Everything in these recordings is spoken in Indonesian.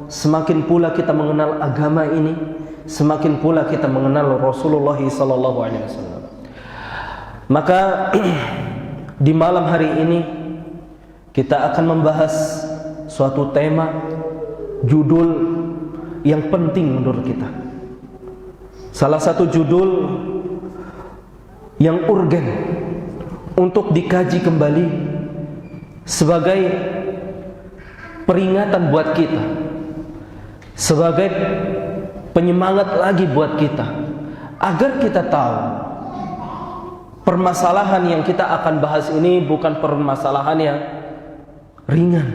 semakin pula kita mengenal agama ini, semakin pula kita mengenal Rasulullah sallallahu alaihi wasallam. Maka di malam hari ini kita akan membahas suatu tema, judul yang penting menurut kita. Salah satu judul yang urgen untuk dikaji kembali sebagai peringatan buat kita, sebagai penyemangat lagi buat kita, agar kita tahu permasalahan yang kita akan bahas ini bukan permasalahan yang ringan,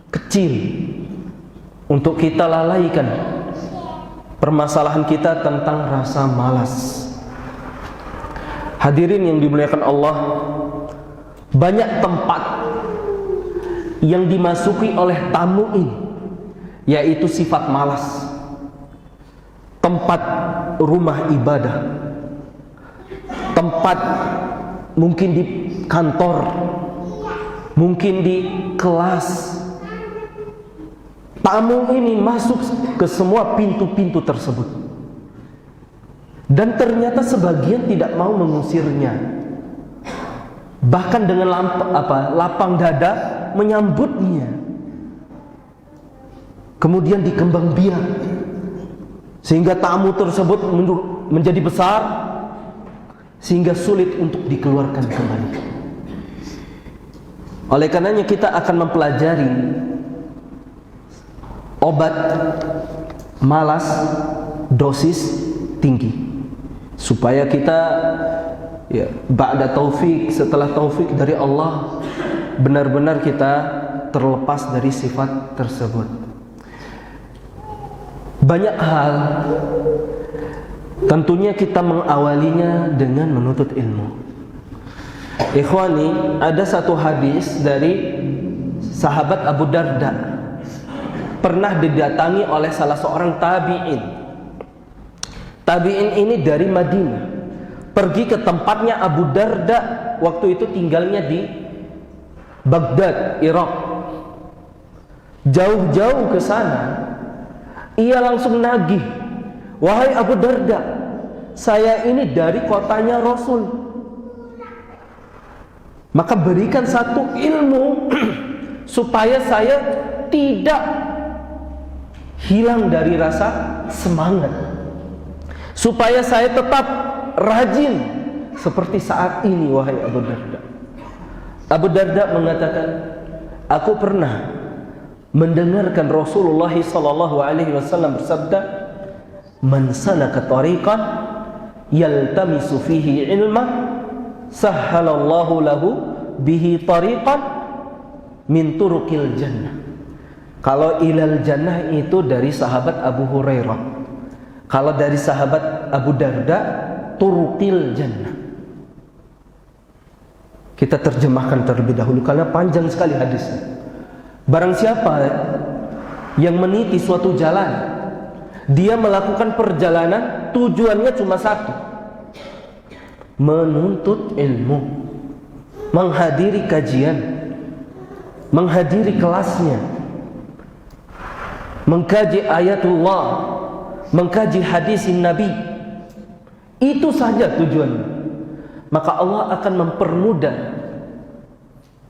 kecil, untuk kita lalaikan permasalahan kita tentang rasa malas. Hadirin yang dimuliakan Allah, banyak tempat yang dimasuki oleh tamu ini, yaitu sifat malas. Tempat rumah ibadah, tempat mungkin di kantor, mungkin di kelas. Tamu ini masuk ke semua pintu-pintu tersebut. Dan ternyata sebagian tidak mau mengusirnya. Bahkan dengan lapang dada menyambutnya. Kemudian dikembang biak sehingga tamu tersebut menjadi besar, sehingga sulit untuk dikeluarkan kembali. Oleh karenanya kita akan mempelajari obat malas dosis tinggi, supaya kita ba'da taufik, setelah taufik dari Allah, benar-benar kita terlepas dari sifat tersebut. Banyak hal tentunya kita mengawalinya dengan menuntut ilmu. Ikhwani, ada satu hadis dari sahabat Abu Darda, pernah didatangi oleh salah seorang tabi'in. Tabi'in ini dari Madinah, pergi ke tempatnya Abu Darda, waktu itu tinggalnya di Baghdad, Irak. Jauh-jauh ke sana, ia langsung nagih, "Wahai Abu Darda, saya ini dari kotanya Rasul, maka berikan satu ilmu supaya saya tidak hilang dari rasa semangat, supaya saya tetap rajin seperti saat ini, wahai Abu Darda." Abu Darda mengatakan, "Aku pernah mendengarkan Rasulullah sallallahu alaihi wasallam bersabda, man salaka tariqan yaltamisu fihi ilma, sahhalallahu lahu bihi tariqan min turuqil jannah." Kalau ilal jannah itu dari sahabat Abu Hurairah, kalau dari sahabat Abu Darda, turuqil jannah. Kita terjemahkan terlebih dahulu karena panjang sekali hadisnya. Barang siapa yang meniti suatu jalan, dia melakukan perjalanan, tujuannya cuma satu, menuntut ilmu, menghadiri kajian, menghadiri kelasnya, mengkaji ayatullah, mengkaji hadisin Nabi. Itu saja tujuannya. Maka Allah akan mempermudah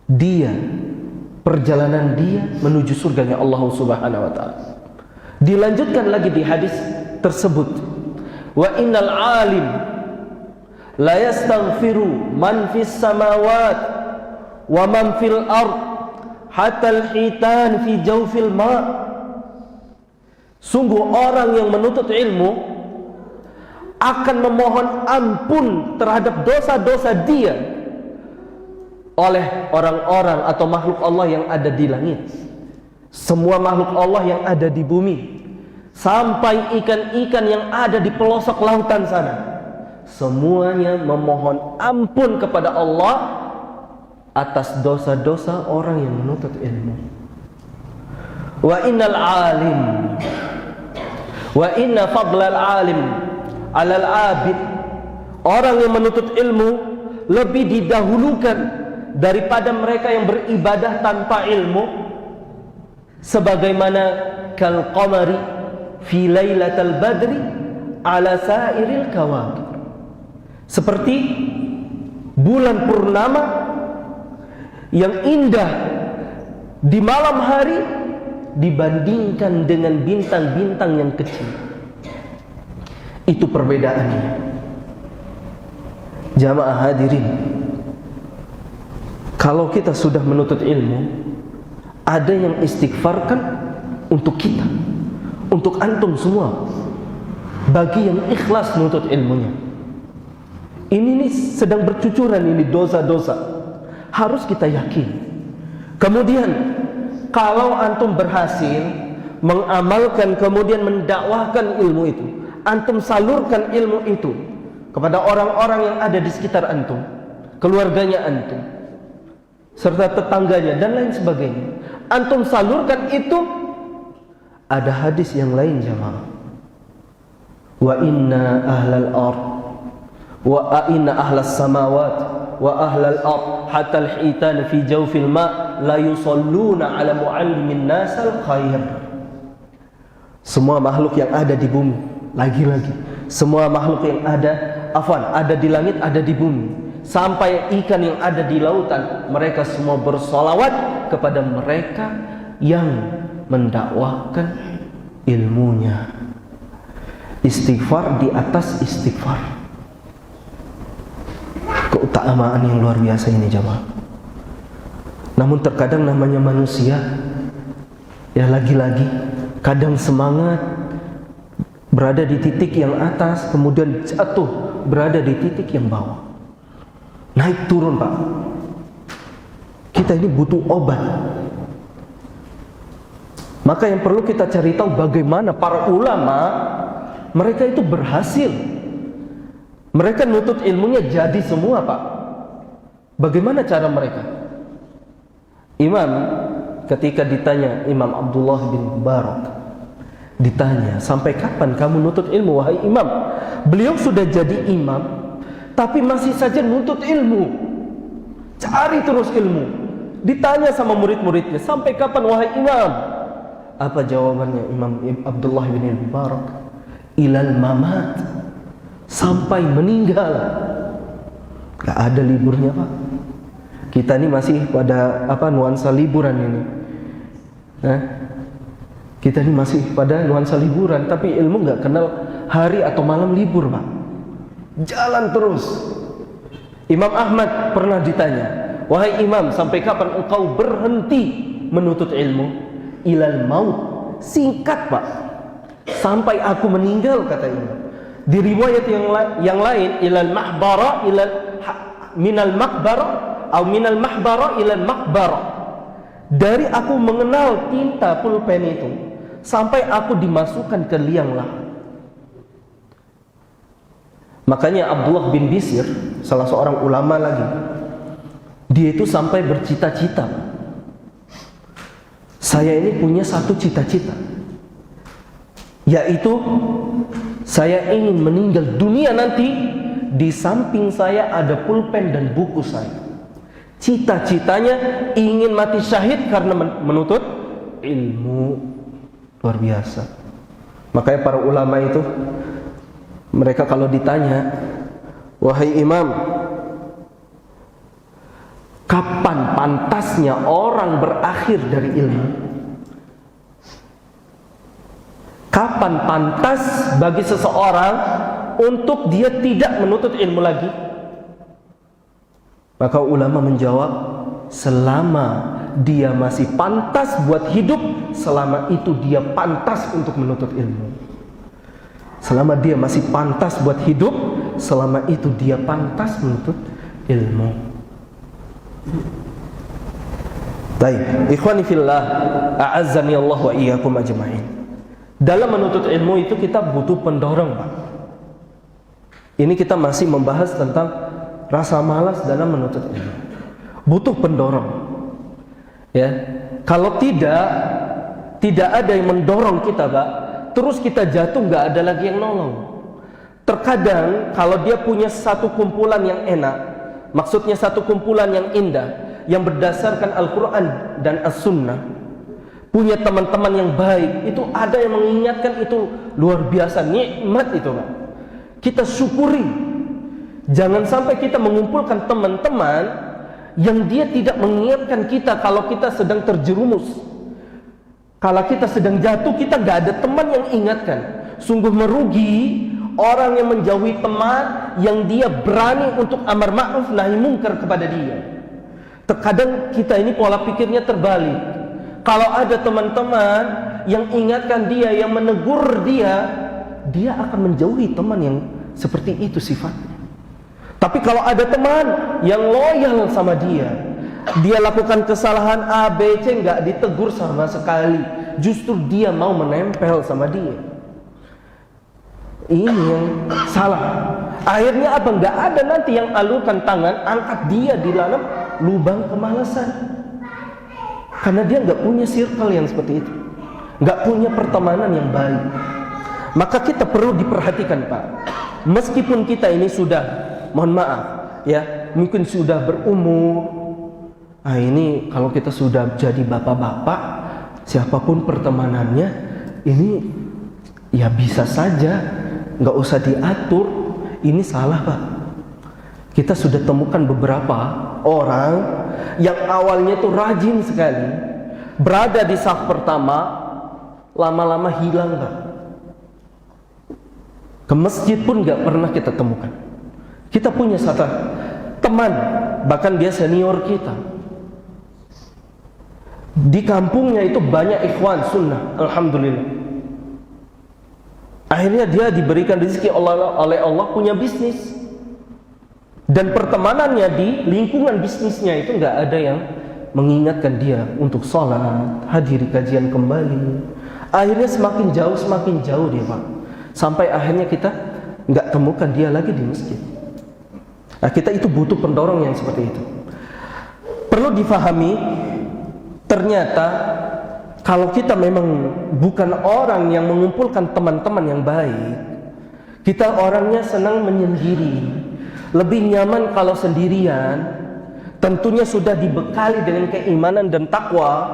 dia, perjalanan dia menuju surganya Allah Subhanahu wa taala. Dilanjutkan lagi di hadis tersebut, wa innal alim la yastaghfiru man fis samawat wa man fil ard hatta al hitan fi jawfil ma. Sungguh orang yang menuntut ilmu akan memohon ampun terhadap dosa-dosa dia oleh orang-orang atau makhluk Allah yang ada di langit, semua makhluk Allah yang ada di bumi, sampai ikan-ikan yang ada di pelosok lautan sana, semuanya memohon ampun kepada Allah atas dosa-dosa orang yang menuntut ilmu. Wa innal alim wa inna fadlal alim alal abid, orang yang menuntut ilmu lebih didahulukan daripada mereka yang beribadah tanpa ilmu. sebagaimana kal qamari fi lailatal badri ala sairil kawakib, seperti bulan purnama yang indah di malam hari dibandingkan dengan bintang-bintang yang kecil. Itu perbedaannya. Jamaah hadirin, kalau kita sudah menuntut ilmu, ada yang istighfarkan untuk kita, untuk antum semua, bagi yang ikhlas menuntut ilmunya. Ini nih sedang bercucuran ini dosa-dosa, harus kita yakin. Kemudian kalau antum berhasil mengamalkan, kemudian mendakwahkan ilmu itu, antum salurkan ilmu itu kepada orang-orang yang ada di sekitar antum, keluarganya antum, serta tetangganya dan lain sebagainya, antum salurkan itu. Ada hadis yang lain jamaah, wa inna ahlal ard wa inna ahlas samawat wa ahlal ard hatta al-hitan fi jawfil ma la yusalluna ala muallimin nasal khair. Semua makhluk yang ada di bumi, lagi-lagi semua makhluk yang ada di langit, ada di bumi, sampai ikan yang ada di lautan, mereka semua bersolawat kepada mereka yang mendakwahkan ilmunya. Istighfar di atas istighfar. Keutamaan yang luar biasa ini jamaah. Namun terkadang namanya manusia, ya lagi-lagi kadang semangat berada di titik yang atas, kemudian jatuh berada di titik yang bawah, naik turun pak. Kita ini butuh obat. Maka yang perlu kita cari tahu bagaimana para ulama, mereka itu berhasil. Mereka nutut ilmunya jadi semua pak. Bagaimana cara mereka? Imam ketika ditanya, Imam Abdullah bin Mubarak ditanya, sampai kapan kamu nutut ilmu wahai imam? Beliau sudah jadi imam, tapi masih saja nuntut ilmu, cari terus ilmu. Ditanya sama murid-muridnya, sampai kapan wahai imam? Apa jawabannya Imam Abdullah bin Mubarak? Ilal mamat, sampai meninggal. Gak ada liburnya pak. Kita ini masih pada nuansa liburan ini. Kita ini masih pada nuansa liburan, tapi ilmu nggak kenal hari atau malam libur pak. Jalan terus. Imam Ahmad pernah ditanya, wahai imam, sampai kapan engkau berhenti menuntut ilmu? Ilal maut, singkat pak, sampai aku meninggal kata imam. Di riwayat yang lain, ilal mahbara, minal makbara, atau minal mahbara ilal makbara, dari aku mengenal tinta pulpen itu sampai aku dimasukkan ke liang lahat. Makanya Abdullah bin Bisir, salah seorang ulama lagi, dia itu sampai bercita-cita, saya ini punya satu cita-cita, yaitu saya ingin meninggal dunia nanti, di samping saya ada pulpen dan buku saya. Cita-citanya ingin mati syahid karena menuntut ilmu. Luar biasa. Makanya para ulama itu, mereka kalau ditanya, wahai imam, kapan pantasnya orang berakhir dari ilmu? Kapan pantas bagi seseorang untuk dia tidak menuntut ilmu lagi? Maka ulama menjawab, selama dia masih pantas buat hidup, selama itu dia pantas untuk menuntut ilmu. Selama dia masih pantas buat hidup, selama itu dia pantas menuntut ilmu. Baik, ikhwani fillah, a'azzani Allah wa iyyakum ajma'in. Dalam menuntut ilmu itu kita butuh pendorong, Pak. Ini kita masih membahas tentang rasa malas dalam menuntut ilmu. Butuh pendorong. Ya. Kalau tidak ada yang mendorong kita, Pak, terus kita jatuh, nggak ada lagi yang nolong. Terkadang kalau dia punya satu kumpulan yang enak, maksudnya satu kumpulan yang indah, yang berdasarkan Al-Quran dan As-Sunnah, punya teman-teman yang baik, itu ada yang mengingatkan, itu luar biasa, nikmat itu Pak. Kita syukuri. Jangan sampai kita mengumpulkan teman-teman yang dia tidak mengingatkan kita kalau kita sedang terjerumus. Kalau kita sedang jatuh, kita gak ada teman yang ingatkan. Sungguh merugi orang yang menjauhi teman yang dia berani untuk amar ma'ruf nahi mungkar kepada dia. Terkadang kita ini pola pikirnya terbalik. Kalau ada teman-teman yang ingatkan dia, yang menegur dia, dia akan menjauhi teman yang seperti itu sifatnya. Tapi kalau ada teman yang loyal sama dia, dia lakukan kesalahan A, B, C, nggak ditegur sama sekali, justru dia mau menempel sama dia. Ini yang salah. Akhirnya apa? Nggak ada nanti yang alurkan tangan, angkat dia di dalam lubang kemalasan. Karena dia nggak punya circle yang seperti itu, nggak punya pertemanan yang baik. Maka kita perlu diperhatikan Pak. Meskipun kita ini sudah, mohon maaf ya, mungkin sudah berumur. Ini kalau kita sudah jadi bapak-bapak, siapapun pertemanannya, ini ya bisa saja, nggak usah diatur. Ini salah Pak. Kita sudah temukan beberapa orang yang awalnya itu rajin sekali, berada di saf pertama, lama-lama hilang Pak. Ke masjid pun nggak pernah kita temukan. Kita punya satu teman, bahkan dia senior kita. Di kampungnya itu banyak ikhwan sunnah, alhamdulillah. Akhirnya dia diberikan rezeki oleh Allah punya bisnis. Dan pertemanannya di lingkungan bisnisnya itu nggak ada yang mengingatkan dia untuk sholat, hadiri kajian kembali. Akhirnya semakin jauh dia Pak. Sampai akhirnya kita nggak temukan dia lagi di masjid. Nah, kita itu butuh pendorong yang seperti itu. Perlu difahami, ternyata kalau kita memang bukan orang yang mengumpulkan teman-teman yang baik, kita orangnya senang menyendiri, lebih nyaman kalau sendirian. Tentunya sudah dibekali dengan keimanan dan takwa,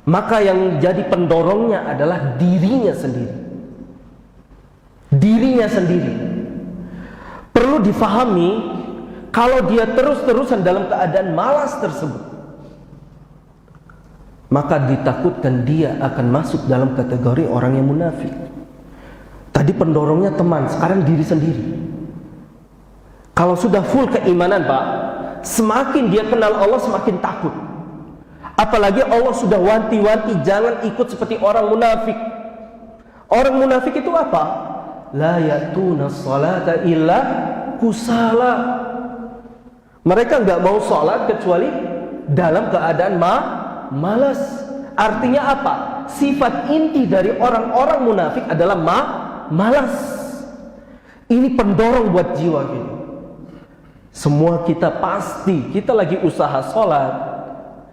maka yang jadi pendorongnya adalah dirinya sendiri. Dirinya sendiri. Perlu difahami, kalau dia terus-terusan dalam keadaan malas tersebut, maka ditakutkan dia akan masuk dalam kategori orang yang munafik. Tadi pendorongnya teman, sekarang diri sendiri. Kalau sudah full keimanan Pak, semakin dia kenal Allah semakin takut. Apalagi Allah sudah wanti-wanti, jangan ikut seperti orang munafik. Orang munafik itu apa? La ya'tuna sholata illa kusala. Mereka nggak mau sholat kecuali dalam keadaan malas. Artinya apa? Sifat inti dari orang-orang munafik adalah malas. Ini pendorong buat jiwa kita. Semua kita pasti, kita lagi usaha sholat,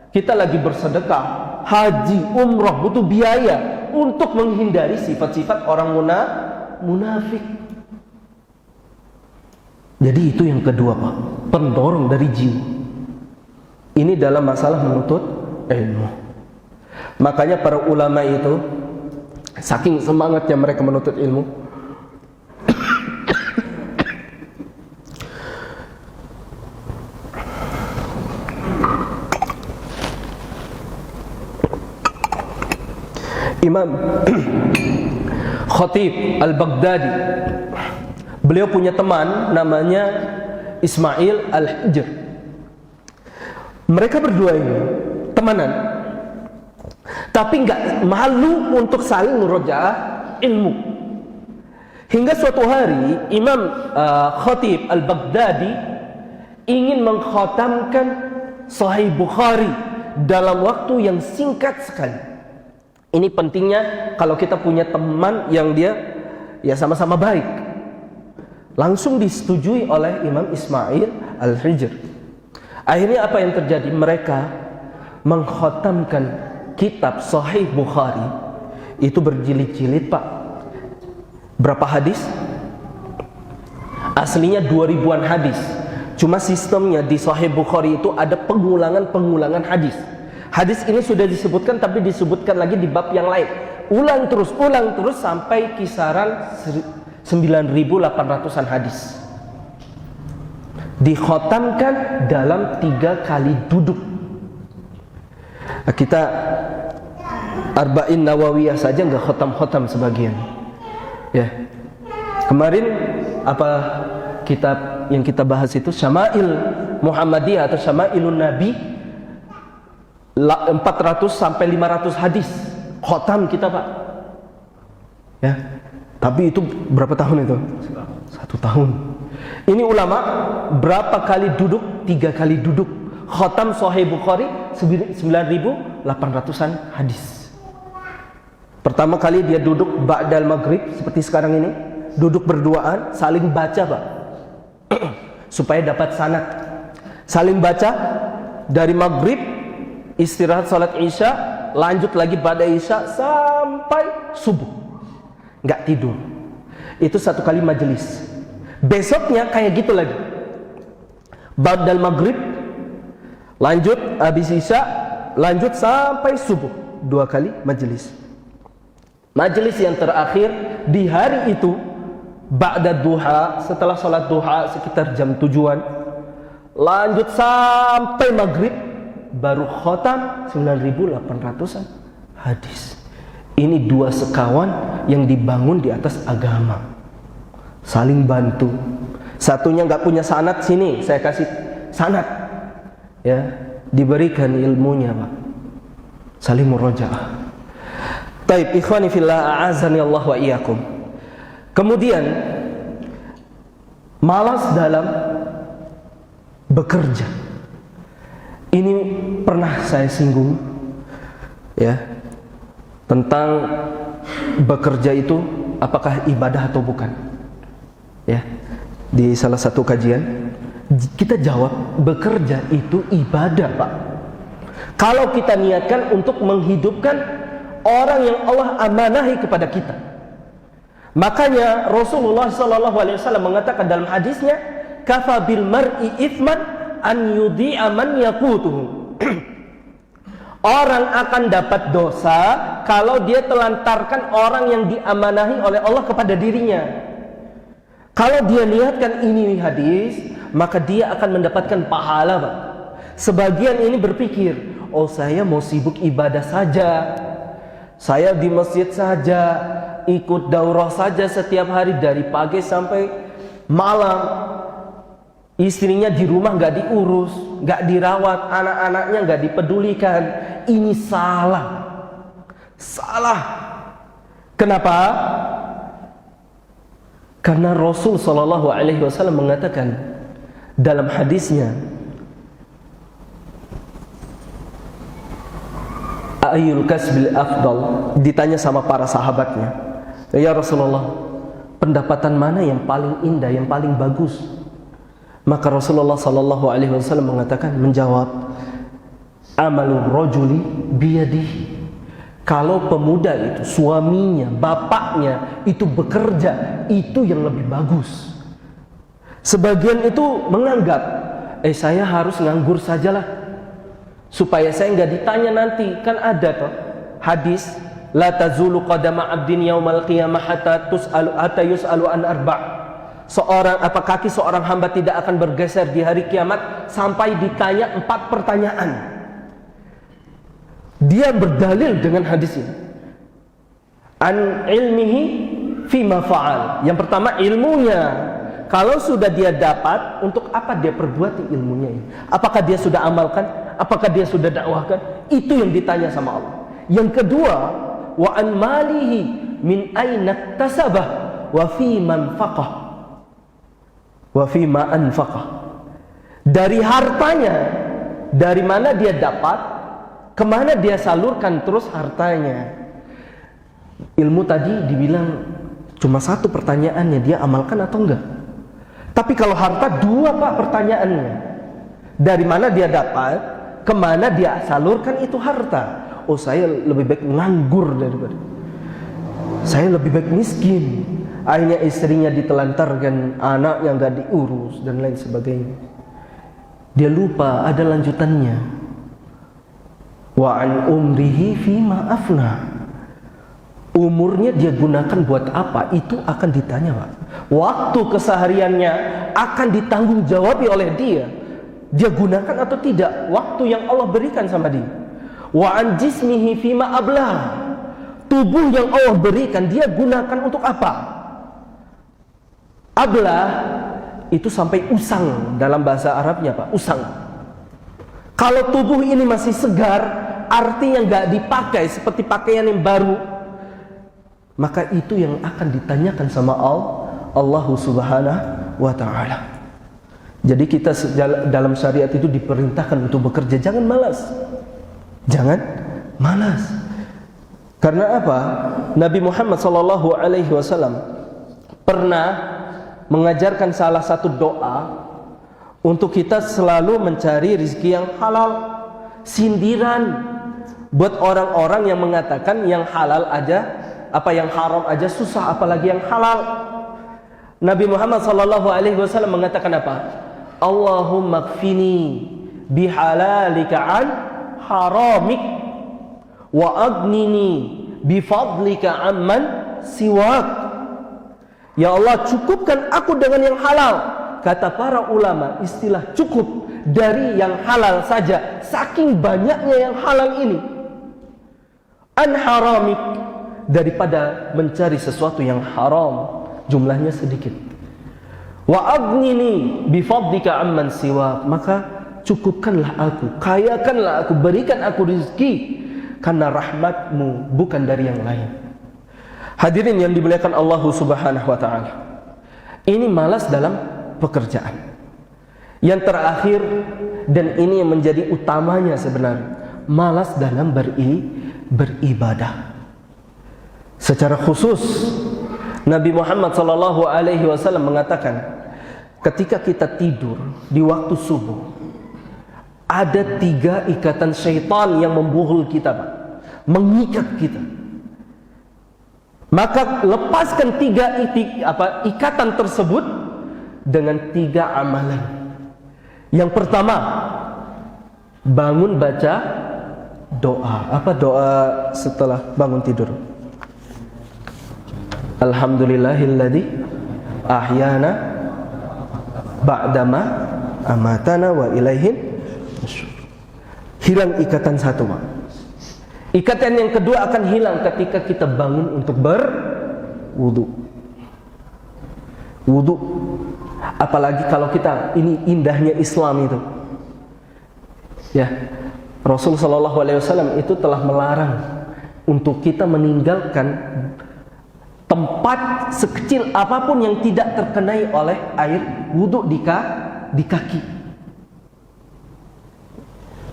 kita lagi bersedekah, haji, umroh, butuh biaya untuk menghindari sifat-sifat orang munafik. Jadi itu yang kedua Pak, pendorong dari jiwa. Ini dalam masalah menuntut ilmu. Makanya para ulama itu saking semangatnya mereka menuntut ilmu, Imam Khatib Al-Baghdadi, beliau punya teman namanya Ismail Al-Hijr. Mereka berdua ini temanan, tapi nggak malu untuk saling murojaah ilmu. Hingga suatu hari Imam Khatib Al-Baghdadi ingin mengkhatamkan Sahih Bukhari dalam waktu yang singkat sekali. Ini pentingnya kalau kita punya teman yang dia ya sama-sama baik. Langsung disetujui oleh Imam Ismail Al-Hijr. Akhirnya apa yang terjadi? Mereka mengkhatamkan kitab Sahih Bukhari. Itu berjilid-jilid Pak. Berapa hadis? Aslinya 2000-an hadis. Cuma sistemnya di Sahih Bukhari itu ada pengulangan hadis. Hadis ini sudah disebutkan, tapi disebutkan lagi di bab yang lain. Ulang terus sampai kisaran 9.800-an hadis. Dikhotamkan dalam 3 kali duduk. Kita Arba'in Nawawiyah saja nggak khotam sebagian. Ya. Kemarin apa kitab yang kita bahas itu Syama'il Muhammadiyah atau Syama'ilun Nabi, 400 sampai 500 hadis khotam kita, Pak. Ya. Tapi itu berapa tahun itu? 1 tahun. Ini ulama berapa kali duduk? 3 kali duduk. Khotam Sahih Bukhari 9.800-an hadis. Pertama kali dia duduk ba'dal maghrib seperti sekarang ini, duduk berduaan, saling baca, Pak. Supaya dapat sanad. Saling baca dari maghrib, istirahat salat isya, lanjut lagi ba'da isya sampai subuh. Nggak tidur. Itu 1 kali majelis. Besoknya kayak gitu lagi. Ba'dal maghrib, lanjut habis isya, lanjut sampai subuh. 2 kali majelis. Majelis yang terakhir di hari itu ba'da duha, setelah sholat duha sekitar jam 7-an, lanjut sampai maghrib, baru khotam 9.800-an hadis. Ini 2 sekawan yang dibangun di atas agama, saling bantu. Satunya nggak punya sanad, sini saya kasih sanad, ya, diberikan ilmunya, Pak. Saling murojaah. Taib, ikhwani fillah, a'azani Allah wa iyyakum. Kemudian malas dalam bekerja. Ini pernah saya singgung, ya, tentang bekerja itu apakah ibadah atau bukan. Ya, di salah satu kajian kita jawab bekerja itu ibadah, Pak. Kalau kita niatkan untuk menghidupkan orang yang Allah amanahi kepada kita. Makanya Rasulullah SAW mengatakan dalam hadisnya, kafa bil mar'i ithman an yudhi'a man yaqutuhu. Orang akan dapat dosa kalau dia telantarkan orang yang diamanahi oleh Allah kepada dirinya. Kalau dia niatkan ini hadis, maka dia akan mendapatkan pahala, Pak. Sebagian ini berpikir, oh saya mau sibuk ibadah saja, saya di masjid saja, ikut daurah saja setiap hari dari pagi sampai malam. Istrinya di rumah nggak diurus, nggak dirawat, anak-anaknya nggak dipedulikan. Ini salah. Salah. Kenapa? Karena Rasul SAW mengatakan dalam hadisnya, Ayyul kasbil afdal, ditanya sama para sahabatnya, ya Rasulullah, pendapatan mana yang paling indah, yang paling bagus? Maka Rasulullah SAW mengatakan, menjawab, amalur rajuli biyadihi. Kalau pemuda itu, suaminya, bapaknya itu bekerja, itu yang lebih bagus. Sebagian itu menganggap, saya harus nganggur sajalah, supaya saya nggak ditanya nanti. Kan ada toh hadis, la tazulu qadama abdin yaumal qiyamah hatta yus'alu an arba'. Kaki seorang hamba tidak akan bergeser di hari kiamat sampai ditanya 4 pertanyaan. Dia berdalil dengan hadis ini. An ilmihi fima fa'al. Yang pertama ilmunya. Kalau sudah dia dapat, untuk apa dia perbuat ilmunya ini? Apakah dia sudah amalkan? Apakah dia sudah dakwahkan? Itu yang ditanya sama Allah. Yang kedua, wa an malihi min aina tasabah wa fi man faqah wa fi ma anfaqah. Dari hartanya, dari mana dia dapat, kemana dia salurkan terus hartanya. Ilmu tadi dibilang cuma 1 pertanyaannya, dia amalkan atau enggak. Tapi kalau harta 2, Pak, pertanyaannya. Dari mana dia dapat, kemana dia salurkan itu harta. Oh, saya lebih baik nganggur daripada, saya lebih baik miskin. Akhirnya istrinya ditelantarkan, anak yang gak diurus dan lain sebagainya. Dia lupa ada lanjutannya. Wa an umrihi fima afna. Umurnya dia gunakan buat apa? Itu akan ditanya, Pak. Waktu kesehariannya akan ditanggung jawabi oleh dia. Dia gunakan atau tidak waktu yang Allah berikan sama dia. Wa an jismihi fima ablah. Tubuh yang Allah berikan dia gunakan untuk apa? Ablah itu sampai usang dalam bahasa Arabnya, Pak. Usang. Kalau tubuh ini masih segar, artinya nggak dipakai seperti pakaian yang baru, maka itu yang akan ditanyakan sama Allah Subhanahu wa ta'ala. Jadi kita dalam syariat itu diperintahkan untuk bekerja. Jangan malas. Jangan malas. Karena apa? Nabi Muhammad SAW pernah mengajarkan salah satu doa untuk kita selalu mencari rezeki yang halal. Sindiran buat orang-orang yang mengatakan yang halal aja, yang haram aja susah, apalagi yang halal. Nabi Muhammad SAW mengatakan apa? Allahumma kfini bihalalika an haramik wa agnini bifadlika amman siwak. Ya Allah, cukupkan aku dengan yang halal. Kata para ulama, istilah cukup dari yang halal saja, saking banyaknya yang halal ini. An haramik, daripada mencari sesuatu yang haram, jumlahnya sedikit. Wa agnini bifadlika amman siwak, maka cukupkanlah aku, kayakanlah aku, berikan aku rezeki karena rahmatmu, bukan dari yang lain. Hadirin yang dimuliakan Allah Subhanahu wa ta'ala, ini malas dalam pekerjaan. Yang terakhir, dan ini yang menjadi utamanya sebenarnya, malas dalam beribadah. Secara khusus Nabi Muhammad SAW mengatakan, ketika kita tidur di waktu subuh, ada 3 ikatan syaitan yang membuhul kita, Pak, mengikat kita. Maka lepaskan 3 ikatan tersebut dengan 3 amalan. Yang pertama, bangun baca doa. Apa doa setelah bangun tidur? Alhamdulillahilladzi ahyana ba'dama amatana wa ilaihin nusyur. Hilang ikatan satu, Pak. Ikatan yang kedua akan hilang ketika kita bangun untuk berwudu. Wudu. Apalagi kalau kita, ini indahnya Islam itu. Ya, Rasul SAW itu telah melarang untuk kita meninggalkan tempat sekecil apapun yang tidak terkenai oleh air wudu di kaki.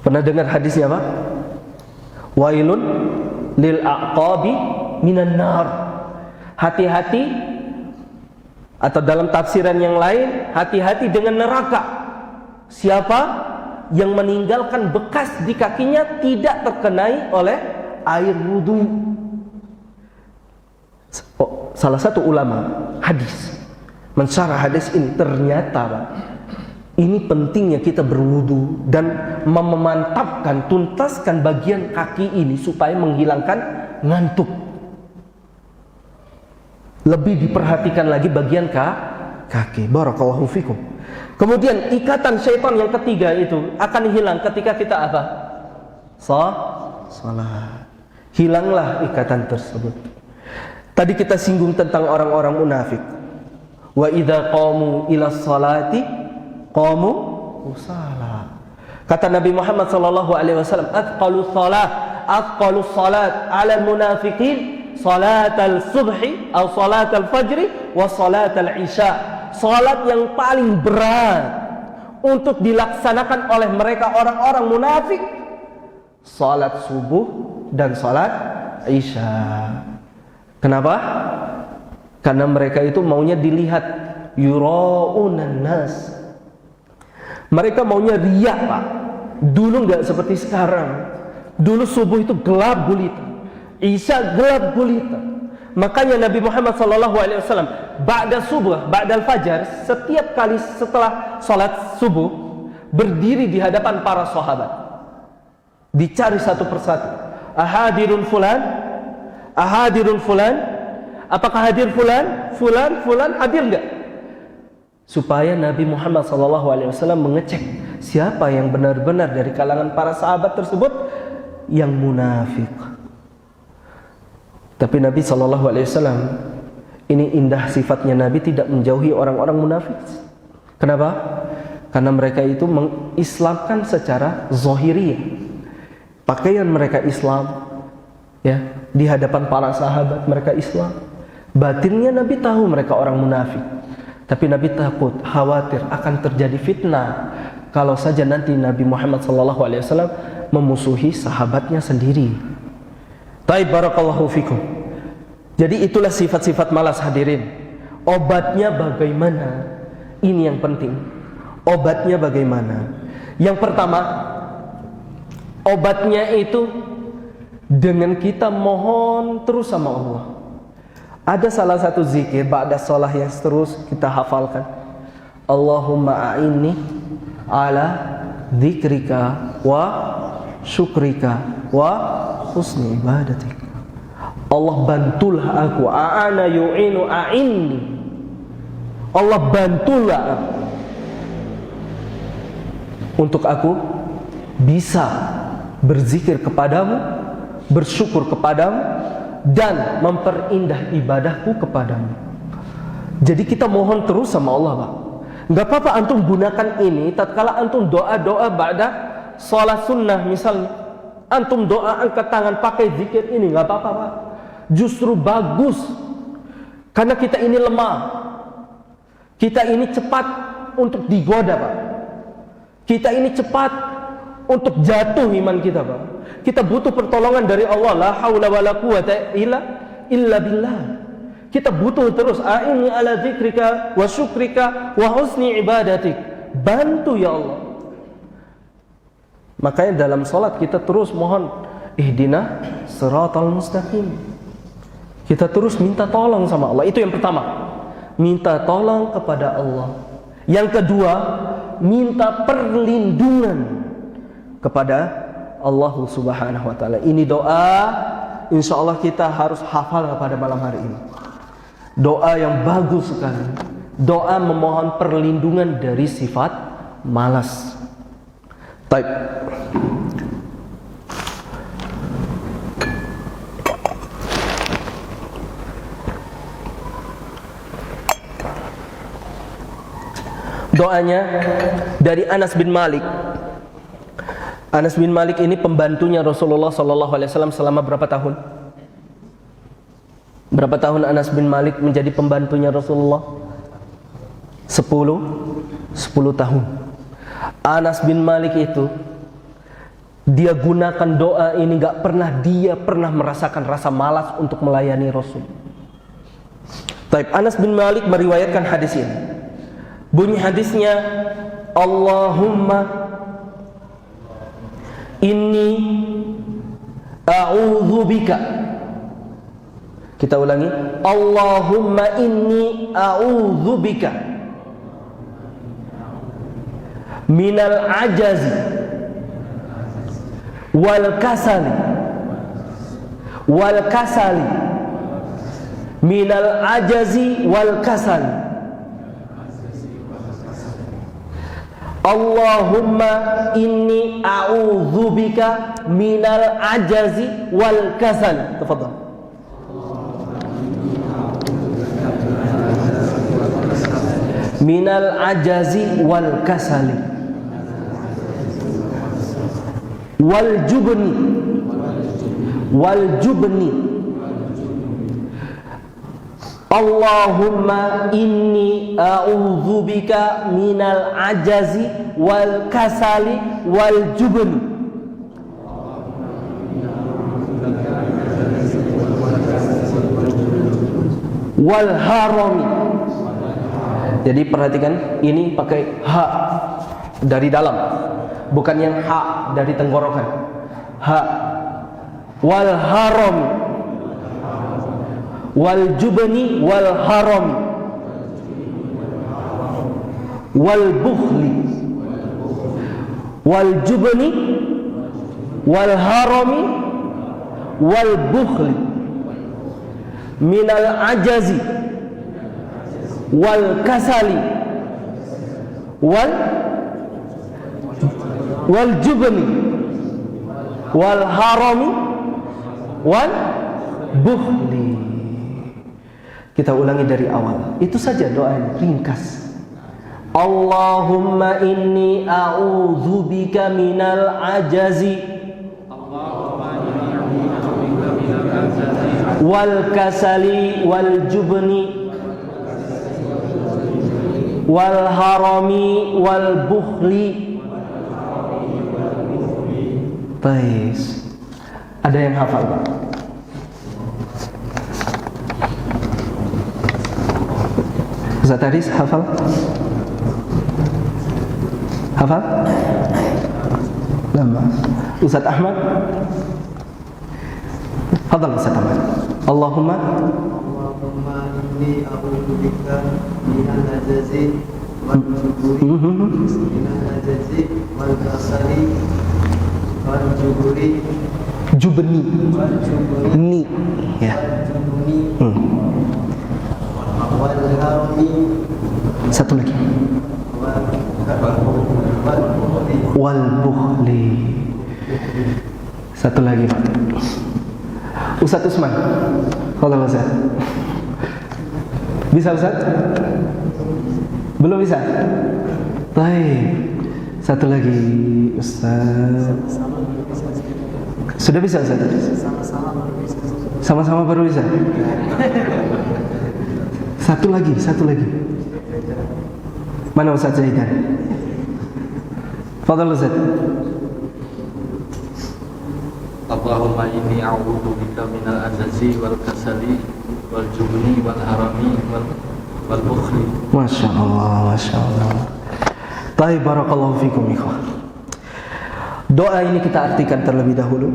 Pernah dengar hadisnya, Pak? Wailun lil aqabi minan nar. Hati-hati, atau dalam tafsiran yang lain, hati-hati dengan neraka. Siapa yang meninggalkan bekas di kakinya tidak terkenai oleh air wudu. Salah satu ulama hadis mensyarah hadis ini, ternyata, Pak, ini pentingnya kita berwudu dan memantapkan, tuntaskan bagian kaki ini supaya menghilangkan ngantuk. Lebih diperhatikan lagi bagian kaki. Barakallahu fikum. Kemudian ikatan syaitan yang ketiga itu akan hilang ketika kita apa? Salat. Hilanglah ikatan tersebut. Tadi kita singgung tentang orang-orang munafik. Wa idza qamu ila sholati qamu kusala. Kata Nabi Muhammad SAW, atqalu salat 'ala al-munafiqin salatal subhi atau salatal fajri wa salatal isya. Salat yang paling berat untuk dilaksanakan oleh mereka orang-orang munafik, salat subuh dan salat isya. Kenapa? Karena mereka itu maunya dilihat, yuraunan nas. Mereka maunya riya, Pak. Dulu nggak seperti sekarang. Dulu subuh itu gelap gulita, isya gelap gulita. Makanya Nabi Muhammad SAW ba'da subuh, ba'dal fajar, setiap kali setelah salat subuh berdiri di hadapan para sahabat dicari satu persatu. Ahadirun fulan? Ahadirun fulan? Apakah hadir fulan? Fulan hadir enggak? Supaya Nabi Muhammad SAW mengecek siapa yang benar-benar dari kalangan para sahabat tersebut yang munafik. Tapi Nabi SAW, ini indah sifatnya Nabi, tidak menjauhi orang-orang munafik. Kenapa? Karena mereka itu mengislamkan secara zahiriyah. Pakaian mereka Islam, ya, di hadapan para sahabat mereka Islam. Batinnya Nabi tahu mereka orang munafik. Tapi Nabi takut, khawatir akan terjadi fitnah kalau saja nanti Nabi Muhammad SAW memusuhi sahabatnya sendiri. Taib, barakallahu fikum. Jadi itulah sifat-sifat malas, hadirin. Obatnya bagaimana? Ini yang penting. Obatnya bagaimana? Yang pertama, obatnya itu dengan kita mohon terus sama Allah. Ada salah satu zikir ba'da shalah yang terus kita hafalkan. Allahumma a'inni ala dzikrika wa syukrika wa husni ibadatik. Allah bantulah aku, a'ana yu'inu a'inni. Allah bantulah aku untuk aku bisa berzikir kepadamu, bersyukur kepadamu, dan memperindah ibadahku kepadamu. Jadi kita mohon terus sama Allah, Pak. Enggak apa-apa antum gunakan ini tatkala antum doa-doa ba'da shalat sunnah misalnya. Antum doa angkat tangan pakai zikir ini, enggak apa-apa, Pak. Justru bagus. Karena kita ini lemah. Kita ini cepat untuk digoda, Pak. Kita ini cepat untuk jatuh iman kita, Pak. Kita butuh pertolongan dari Allah. La haula wala quwata illa billah. Kita butuh terus, a'inni ala dzikrika wa syukrika wa husni ibadatik. Bantu ya Allah. Makanya dalam salat kita terus mohon ihdina siratal mustaqim. Kita terus minta tolong sama Allah. Itu yang pertama. Minta tolong kepada Allah. Yang kedua, minta perlindungan kepada Allah Subhanahu wa taala. Ini doa insyaallah kita harus hafal pada malam hari ini. Doa yang bagus sekali. Doa memohon perlindungan dari sifat malas. Baik. Doanya dari Anas bin Malik. Anas bin Malik ini pembantunya Rasulullah SAW selama berapa tahun? Berapa tahun Anas bin Malik menjadi pembantunya Rasulullah? 10 tahun. Anas bin Malik itu dia gunakan doa ini, gak pernah merasakan rasa malas untuk melayani Rasul. Baik, Anas bin Malik meriwayatkan hadis ini. Bunyi hadisnya, Allahumma inni a'udzubika. Kita ulangi, Allahumma inni a'udzubika minal ajazi wal kasali minal ajazi wal kasali. Allahumma inni a'udzubika minal ajazi wal kasal. Tafadhal. Minal ajazi wal kasali wal jubni. Allahumma inni a'udzubika minal ajazi wal kasali wal jubni wal harami. Jadi perhatikan, ini pakai ha dari dalam, bukan yang ha dari tenggorokan. Ha wal harami wal jubni wal haram wal bukhli wal jubni wal harami wal bukhli minal ajazi wal kasali wal jubni wal harami wal bukhli. Kita ulangi dari awal. Itu saja doanya, ringkas. Allahumma inni a'udzubika minal ajazi wal kasali wal jubni wal harami wal bukhli. Baik. Ada yang hafal, Pak? Ustaz Haris hafal? Hafal? Lama. Ustaz Ahmad? Fadal Ustaz Ahmad. Allahumma inni a'udzubika minal ajazi wal minal ajazi wal kasali wal jubni ni ya. Wal harami. Satu lagi. Wal bukhli. Satu lagi, Pak. Ustaz Usman. Kalau Ustaz. Bisa Ustaz? Belum bisa? Baik. Satu lagi Ustaz. Sudah bisa Ustaz? Sama-sama baru bisa. Satu lagi. Mana Ustaz Zaidan? Fadhal Ustaz. Allahumma inni a'udzubika minal ajazi wal kasali wal jubni wal harami wal bukhli. Masya Allah. Baik, barakallahu fikum ikhwah. Doa ini kita artikan terlebih dahulu.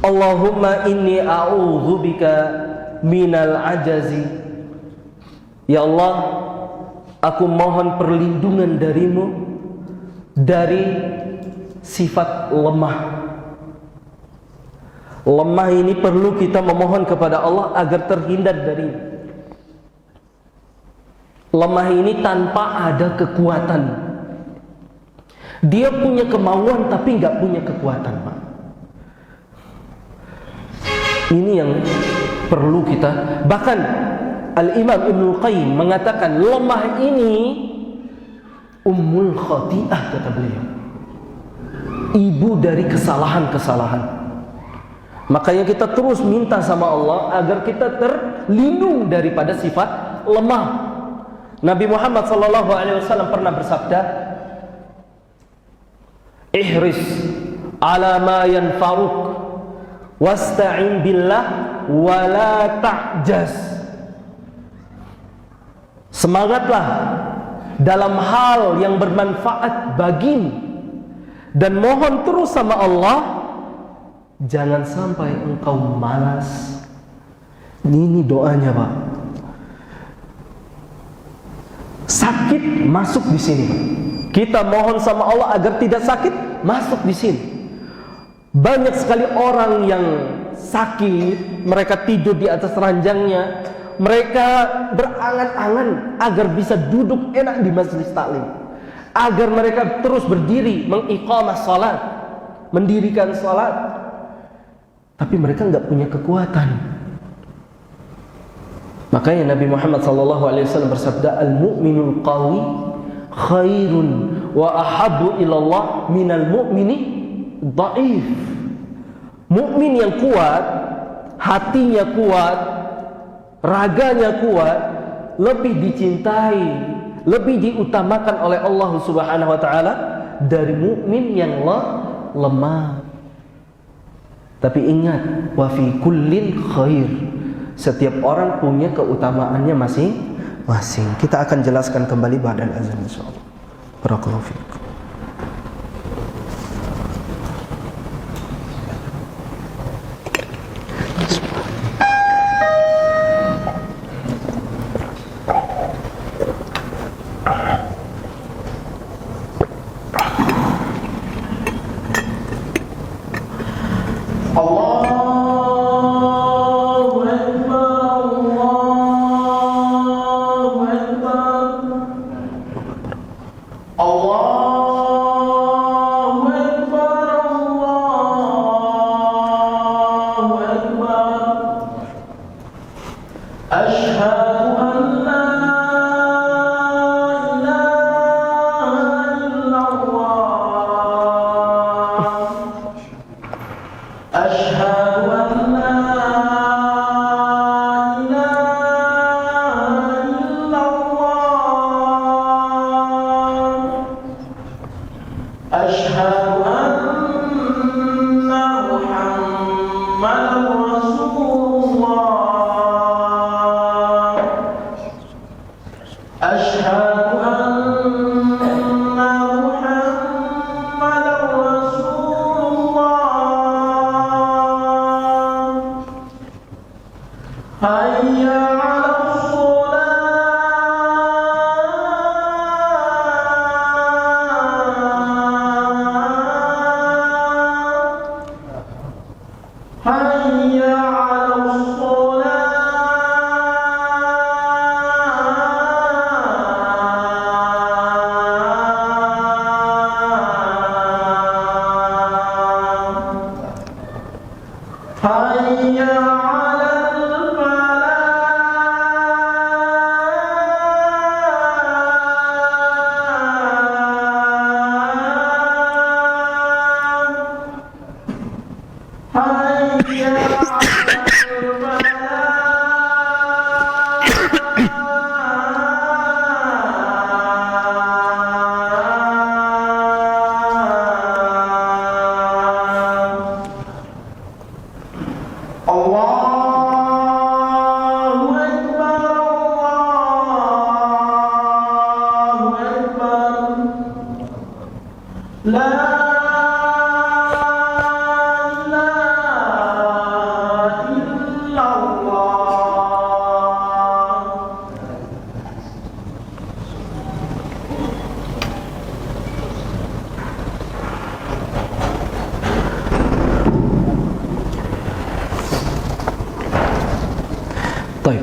Allahumma inni a'udzubika minal ajazi. Ya Allah, aku mohon perlindungan darimu dari sifat lemah. Lemah ini perlu kita memohon kepada Allah agar terhindar dari. Lemah ini tanpa ada kekuatan. Dia punya kemauan tapi nggak punya kekuatan, Pak. Ini yang perlu kita. Bahkan Al-Imam Ibnu Qayyim mengatakan lemah ini ummul khati'ah, kata beliau. Ibu dari kesalahan-kesalahan. Makanya kita terus minta sama Allah agar kita terlindung daripada sifat lemah. Nabi Muhammad SAW pernah bersabda, ihris ala ma yanfa'uk wasta'in billah wa la ta'jaz. Semangatlah dalam hal yang bermanfaat bagimu dan mohon terus sama Allah. Jangan sampai engkau malas. Ini doanya, Pak. Sakit masuk di sini, Pak. Kita mohon sama Allah agar tidak sakit, masuk di sini. Banyak sekali orang yang sakit, mereka tidur di atas ranjangnya, mereka berangan-angan agar bisa duduk enak di majelis taklim, agar mereka terus berdiri mengiqamah salat, mendirikan salat. Tapi mereka nggak punya kekuatan. Makanya Nabi Muhammad SAW bersabda, al-mu'minul qawi khairun wa ahabbu ilallah minal mu'mini dhaif. Mukmin yang kuat, hatinya kuat, raganya kuat, lebih dicintai, lebih diutamakan oleh Allah Subhanahu wa taala dari mukmin yang lemah. Tapi ingat, wa fi kullin khair. Setiap orang punya keutamaannya masing-masing. Kita akan jelaskan kembali ba'dal azan insyaallah. Barakallahu fiikum. أشهد أن لا إله إلا الله أشهد أن لا إله إلا الله أشهد أن محمدا رسول الله أشهد أن محمدا رسول الله حي على الصلاة حي على الصلاة حي على الفلاح حي على الفلاح الله أكبر الله أكبر لا إله إلا الله Baik.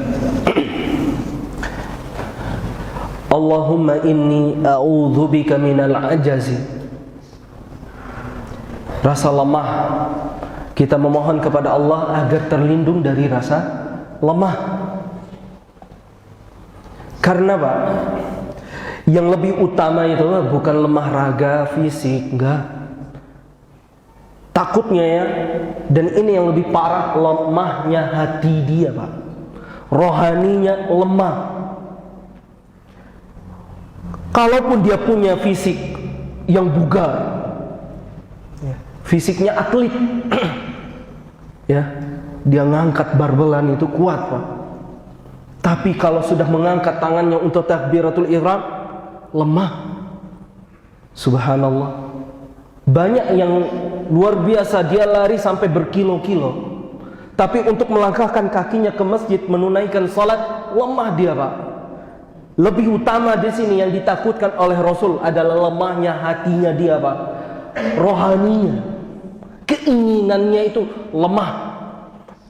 Allahumma inni a'udzubika minal ajazi. Rasa lemah. Kita memohon kepada Allah agar terlindung dari rasa lemah. Karena Pak, yang lebih utama itu bukan lemah raga, fisik, enggak. Takutnya ya, dan ini yang lebih parah, lemahnya hati dia Pak. Rohaninya lemah. Kalaupun dia punya fisik yang bugar, fisiknya atlet, ya, dia ngangkat barbelan itu kuat Pak. Tapi kalau sudah mengangkat tangannya untuk takbiratul ihram, lemah. Subhanallah. Banyak yang luar biasa, dia lari sampai berkilo-kilo. Tapi untuk melangkahkan kakinya ke masjid menunaikan salat, lemah dia Pak. Lebih utama di sini yang ditakutkan oleh Rasul adalah lemahnya hatinya dia Pak. Rohaninya, keinginannya itu lemah.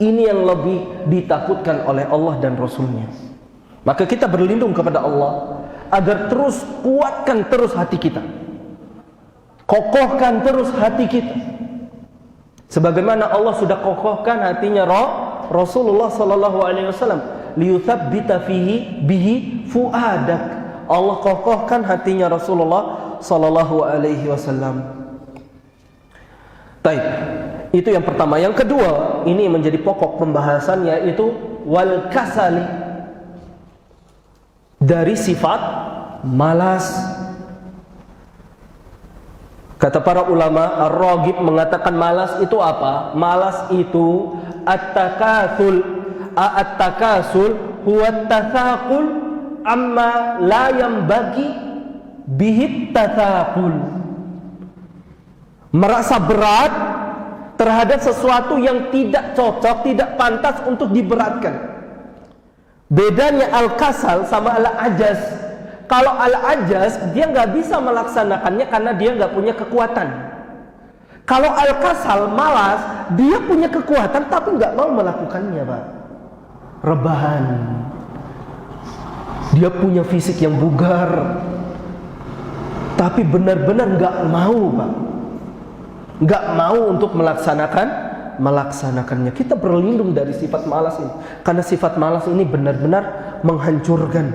Ini yang lebih ditakutkan oleh Allah dan Rasulnya. Maka kita berlindung kepada Allah agar terus kuatkan terus hati kita, kokohkan terus hati kita. Sebagaimana Allah sudah kokohkan hatinya Rasulullah sallallahu alaihi wasallam, liyuthabbita fihi bihi fuadak. Allah kokohkan hatinya Rasulullah sallallahu alaihi wasallam. Baik. Itu yang pertama. Yang kedua, ini menjadi pokok pembahasannya, yaitu wal kasali, dari sifat malas. Kata para ulama, Ar-Raghib mengatakan malas itu apa? Malas itu at-takasul. At-takasul huwa at-tathaqul amma la yanbaghi bihi at-tathaqul. Merasa berat terhadap sesuatu yang tidak cocok, tidak pantas untuk diberatkan. Bedanya al-kasal sama al-ajaz. Kalau al-ajaz, dia nggak bisa melaksanakannya karena dia nggak punya kekuatan. Kalau al-kasal, malas, dia punya kekuatan tapi nggak mau melakukannya Pak. Rebahan. Dia punya fisik yang bugar, tapi benar-benar nggak mau Pak. Nggak mau untuk melaksanakan melaksanakannya. Kita berlindung dari sifat malas ini, karena sifat malas ini benar-benar menghancurkan.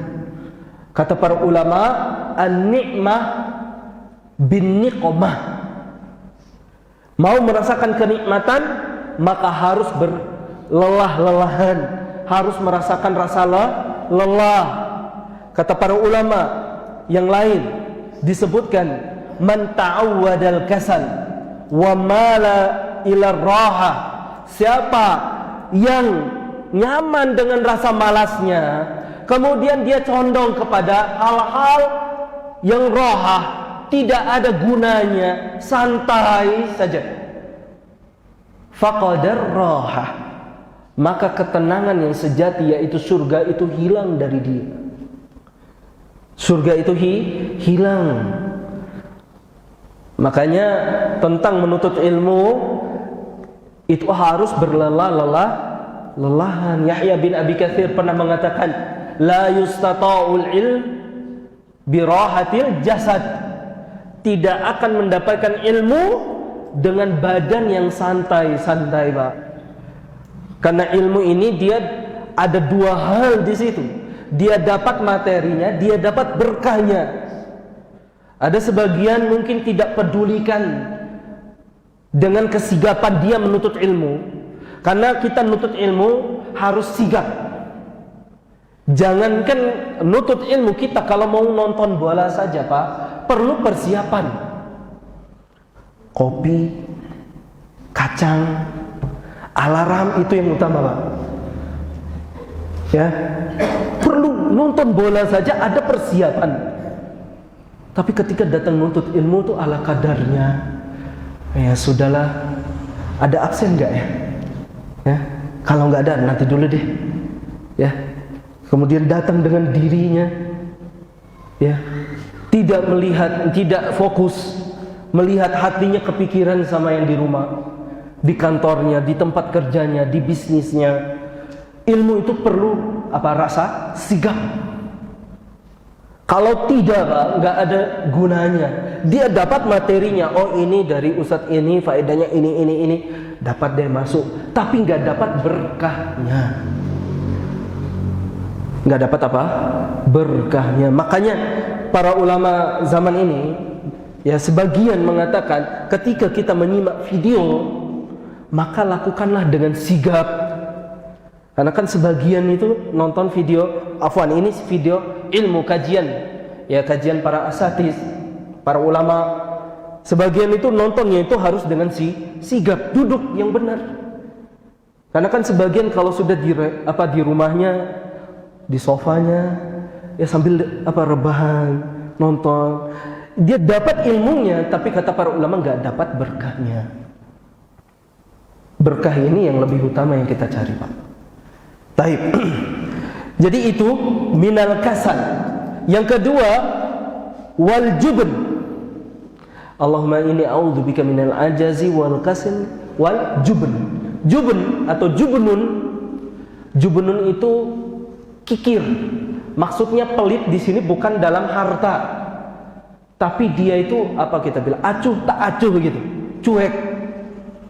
Kata para ulama, an-ni'mah bin niqmah. Mau merasakan kenikmatan, maka harus berlelah-lelahan, harus merasakan rasa lelah. Kata para ulama yang lain disebutkan, man ta'awwadal kasal wa mala ila raha. Siapa yang nyaman dengan rasa malasnya, kemudian dia condong kepada hal-hal yang rohah, tidak ada gunanya, santai saja, faqadar rohah, maka ketenangan yang sejati yaitu surga itu hilang dari dia. Surga itu hilang. Makanya tentang menuntut ilmu itu harus berlelah-lelahan. Yahya bin Abi Katsir pernah mengatakan, la yustata'ul ilm birahatil jasad. Tidak akan mendapatkan ilmu dengan badan yang santai-santai, Pak. Karena ilmu ini dia ada dua hal di situ. Dia dapat materinya, dia dapat berkahnya. Ada sebagian mungkin tidak pedulikan dengan kesigapan dia menuntut ilmu. Karena kita menuntut ilmu harus sigap. Jangankan menuntut ilmu, kita kalau mau nonton bola saja, Pak, perlu persiapan. Kopi, kacang, alarm itu yang utama, Pak. Ya, perlu nonton bola saja ada persiapan. Tapi ketika datang nuntut ilmu itu ala kadarnya. Ya sudahlah, ada absen enggak ya? Ya, kalau enggak ada nanti dulu deh. Ya. Kemudian datang dengan dirinya. Ya. Tidak melihat, tidak fokus, melihat hatinya kepikiran sama yang di rumah, di kantornya, di tempat kerjanya, di bisnisnya. Ilmu itu perlu rasa sigap. Kalau tidak, Pak, nggak ada gunanya. Dia dapat materinya, oh ini dari ustadz ini, faedahnya ini, dapat deh masuk. Tapi nggak dapat berkahnya. Nggak dapat apa? Berkahnya. Makanya para ulama zaman ini, ya sebagian mengatakan, ketika kita menyimak video, maka lakukanlah dengan sigap. Karena kan sebagian itu nonton video, ini video ilmu kajian, ya kajian para asatiz, para ulama. Sebagian itu nontonnya itu harus dengan sigap, duduk yang benar. Karena kan sebagian kalau sudah di rumahnya, di sofanya, ya sambil rebahan, nonton, dia dapat ilmunya, tapi kata para ulama nggak dapat berkahnya. Berkah ini yang lebih utama yang kita cari, Pak. Taib. Jadi itu minal kasal. Yang kedua, wal jubn. Allahumma inni a'udzubika minal ajazi wal kasal wal jubn. Jubn atau jubnun. Jubnun itu kikir. Maksudnya pelit di sini bukan dalam harta. Tapi dia itu kita bilang acuh tak acuh begitu. Cuek.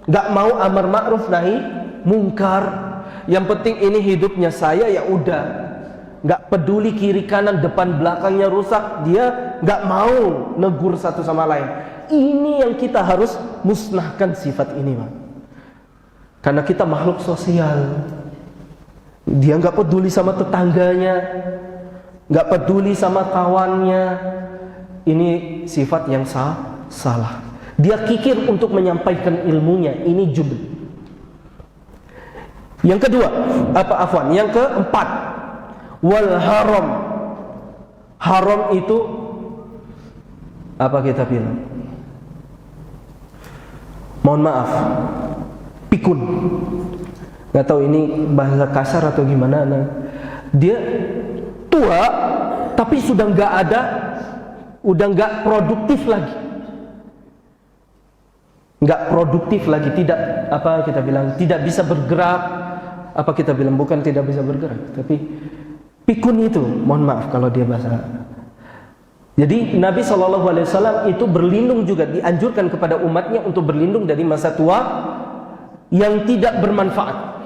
Enggak mau amar ma'ruf nahi mungkar. Yang penting ini hidupnya saya, ya udah. Nggak peduli kiri kanan depan belakangnya rusak, dia nggak mau negur satu sama lain. Ini yang kita harus musnahkan sifat ini, Pak. Karena kita makhluk sosial. Dia nggak peduli sama tetangganya, nggak peduli sama kawannya. Ini sifat yang salah. Dia kikir untuk menyampaikan ilmunya. Ini jubn. Yang kedua, yang keempat, wal haram. Haram itu kita bilang? Mohon maaf, pikun. Nggak tahu ini bahasa kasar atau gimana. Dia tua, tapi sudah nggak produktif lagi. Nggak produktif lagi, tidak tidak bisa bergerak. Bukan tidak bisa bergerak, tapi pikun itu, mohon maaf kalau dia bahasa. Jadi Nabi SAW itu berlindung juga, dianjurkan kepada umatnya untuk berlindung dari masa tua yang tidak bermanfaat.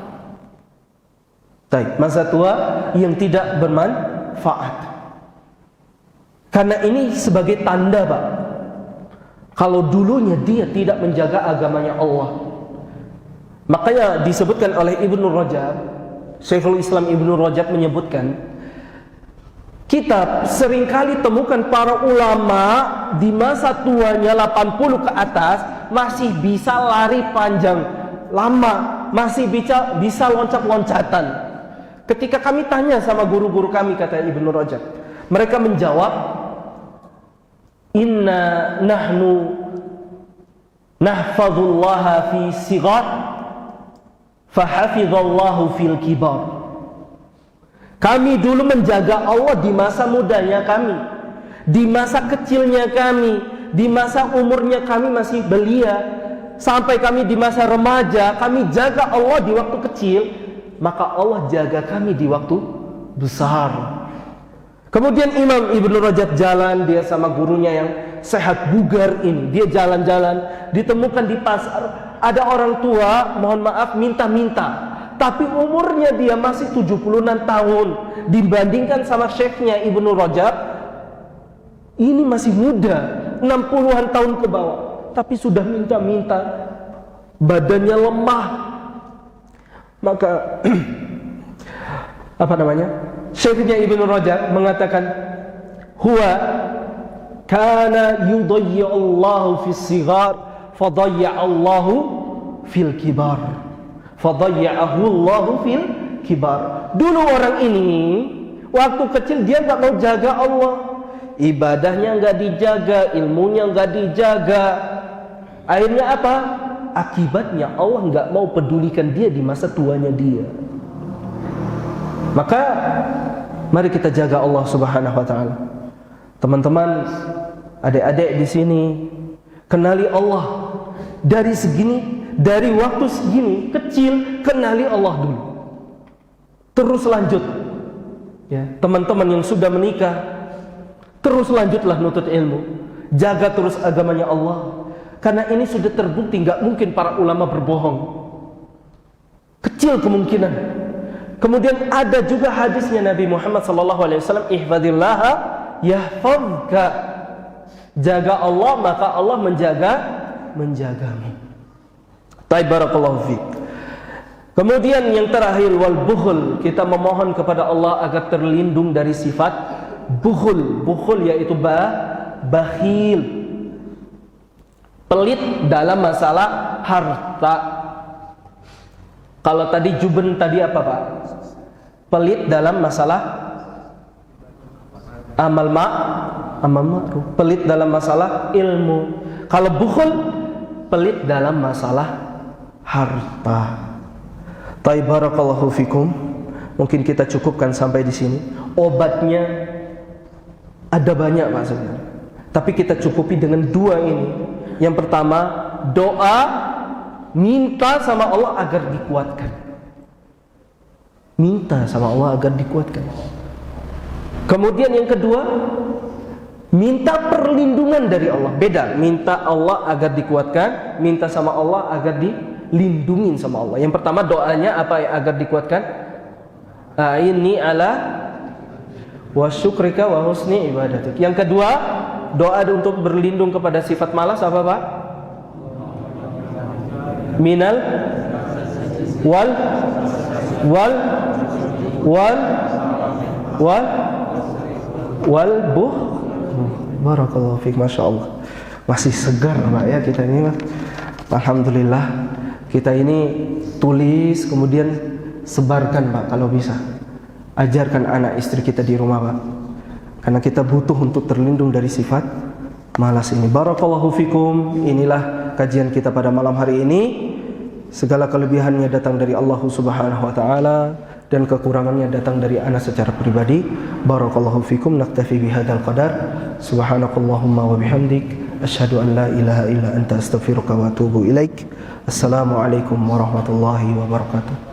Baik, masa tua yang tidak bermanfaat. Karena ini sebagai tanda, Pak, kalau dulunya dia tidak menjaga agamanya Allah. Makanya disebutkan oleh Ibnu Rajab, Syekhul Islam Ibnu Rajab menyebutkan, kita seringkali temukan para ulama di masa tuanya 80 ke atas masih bisa lari panjang lama, masih bisa loncat-loncatan. Ketika kami tanya sama guru-guru kami, kata Ibnu Rajab, mereka menjawab, inna nahnu nahfazullaha fi sighar fahafizallahu fil kibar. Kami dulu menjaga Allah di masa mudanya kami, di masa kecilnya kami, di masa umurnya kami masih belia, sampai kami di masa remaja, kami jaga Allah di waktu kecil, maka Allah jaga kami di waktu besar. Kemudian Imam Ibnu Rajab jalan, dia sama gurunya yang sehat bugar ini, dia jalan-jalan, ditemukan di pasar ada orang tua, mohon maaf, minta-minta, tapi umurnya dia masih 76 tahun. Dibandingkan sama syekhnya Ibnu Rajab, ini masih muda, 60-an tahun ke bawah, tapi sudah minta-minta, badannya lemah. Maka syekhnya Ibnu Rajab mengatakan, huwa kana yudayya'allahu fis sighar fadayya'allahu fil kibar, fadayya'ahu Allahu fil kibar. Dulu orang ini waktu kecil dia nggak mau jaga Allah, ibadahnya nggak dijaga, ilmunya nggak dijaga. Akhirnya apa? Akibatnya Allah nggak mau pedulikan dia di masa tuanya dia. Maka mari kita jaga Allah Subhanahu wa taala. Teman-teman, adik-adik di sini, kenali Allah dari segini, dari waktu segini kecil, kenali Allah dulu. Terus lanjut. Ya, teman-teman yang sudah menikah, terus lanjutlah nuntut ilmu. Jaga terus agamanya Allah. Karena ini sudah terbukti, nggak mungkin para ulama berbohong. Kecil kemungkinan. Kemudian ada juga hadisnya Nabi Muhammad SAW, ihfadillaha yahfazka. Jaga Allah, maka Allah menjagamu. Taib barakallahu fiik. Kemudian yang terakhir, wal bukhul, kita memohon kepada Allah agar terlindung dari sifat bukhul. Bukhul yaitu bakhil, pelit dalam masalah harta. Kalau tadi juben, tadi apa Pak? Pelit dalam masalah amal ma'ruf, pelit dalam masalah ilmu. Kalau bukhul, pelit dalam masalah harta. Taib barakallahu fikum. Mungkin kita cukupkan sampai di sini. Obatnya ada banyak Pak sebenarnya, tapi kita cukupi dengan dua ini. Yang pertama, doa, minta sama Allah agar dikuatkan. Minta sama Allah agar dikuatkan. Kemudian yang kedua, minta perlindungan dari Allah. Beda, minta Allah agar dikuatkan, minta sama Allah agar dilindungin sama Allah. Yang pertama doanya apa agar dikuatkan? A'inni ala wa syukrika wa husni ibadatik. Yang kedua, doa untuk berlindung kepada sifat malas apa Pak? Minal wal buh. Barakallahu fiik, Masya Allah. Masih segar Pak ya kita ini Pak. Alhamdulillah. Kita ini tulis kemudian sebarkan Pak kalau bisa. Ajarkan anak istri kita di rumah Pak. Karena kita butuh untuk terlindung dari sifat malas ini. Barakallahu fikum. Inilah kajian kita pada malam hari ini. Segala kelebihannya datang dari Allah Subhanahu wa taala dan kekurangannya datang dari ana secara pribadi. Barakallahu fikum. Naktafi bihadzal qadar. Subhanakallahumma wa bihamdik asyhadu an la ilaha illa anta astaghfiruka wa atubu ilaik. Assalamualaikum warahmatullahi wabarakatuh.